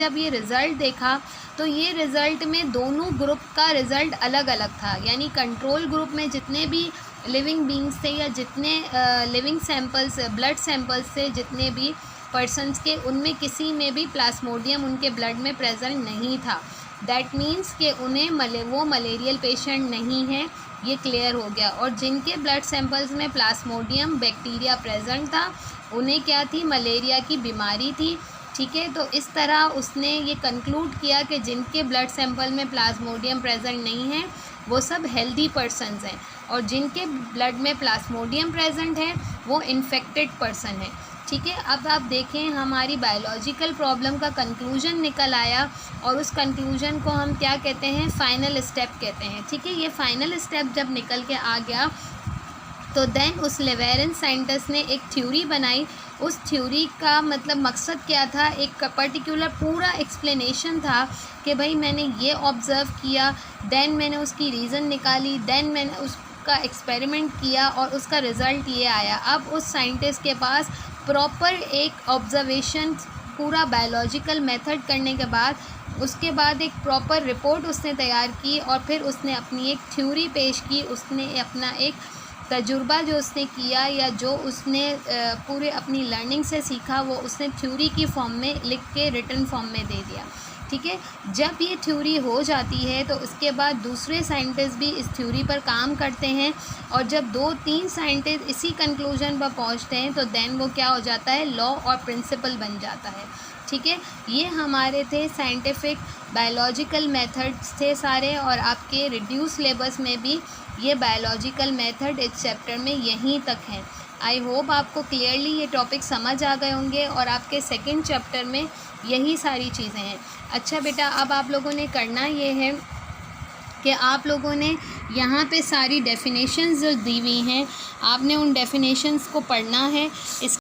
जब ये रिज़ल्ट देखा तो ये रिज़ल्ट में दोनों ग्रुप का रिज़ल्ट अलग अलग था। यानी कंट्रोल ग्रुप में जितने भी लिविंग बींग्स थे या जितने लिविंग सैंपल्स ब्लड सैंपल्स थे, जितने भी पर्सन्स के, उनमें किसी में भी प्लाज्मोडियम उनके ब्लड में प्रेजेंट नहीं था। दैट मीन्स कि उन्हें वो मलेरियल पेशेंट नहीं है, ये क्लियर हो गया। और जिनके ब्लड सैंपल्स में प्लाज्मोडियम बैक्टीरिया प्रेजेंट था, उन्हें क्या थी, मलेरिया की बीमारी थी। ठीक है, तो इस तरह उसने ये कंक्लूड किया कि जिनके ब्लड सैंपल में प्लाज्मोडियम प्रेजेंट नहीं है वो सब हेल्दी पर्सन्स हैं, और जिनके ब्लड में प्लाज्मोडियम प्रेजेंट है वो इन्फेक्टेड पर्सन है। ठीक है, अब आप देखें हमारी बायोलॉजिकल प्रॉब्लम का कंक्लूजन निकल आया, और उस कंक्लूजन को हम क्या कहते हैं, फाइनल स्टेप कहते हैं। ठीक है, ये फाइनल स्टेप जब निकल के आ गया तो देन उस लेवेरन साइंटिस्ट ने एक थ्योरी बनाई। उस थ्योरी का मतलब मकसद क्या था, एक पर्टिकुलर पूरा एक्सप्लेनेशन था कि भाई मैंने ये ऑब्ज़र्व किया, देन मैंने उसकी रीज़न निकाली, देन मैंने उसका एक्सपेरिमेंट किया और उसका रिज़ल्ट ये आया। अब उस साइंटिस्ट के पास प्रॉपर एक ऑब्ज़र्वेशन, पूरा बायोलॉजिकल मेथड करने के बाद उसके बाद एक प्रॉपर रिपोर्ट उसने तैयार की, और फिर उसने अपनी एक थ्योरी पेश की। उसने अपना एक तजुर्बा जो उसने किया या जो उसने पूरे अपनी लर्निंग से सीखा, वो उसने थ्योरी की फॉर्म में लिख के रिटन फॉर्म में दे दिया। ठीक है, जब ये थ्योरी हो जाती है तो उसके बाद दूसरे साइंटिस्ट भी इस थ्योरी पर काम करते हैं, और जब 2-3 साइंटिस्ट इसी कंक्लूजन पर पहुंचते हैं तो देन वो क्या हो जाता है, लॉ और प्रिंसिपल बन जाता है। ठीक है, ये हमारे थे साइंटिफिक बायोलॉजिकल मेथड्स थे सारे, और आपके रिड्यूस सिलेबस में भी ये बायोलॉजिकल मेथड इस चैप्टर में यहीं तक हैं। आई होप आपको क्लियरली ये टॉपिक समझ आ गए होंगे, और आपके सेकंड चैप्टर में यही सारी चीज़ें हैं। अच्छा बेटा, अब आप लोगों ने करना ये है कि आप लोगों ने यहाँ पे सारी डेफिनेशंस जो दी हुई हैं, आपने उन डेफिनेशंस को पढ़ना है। इस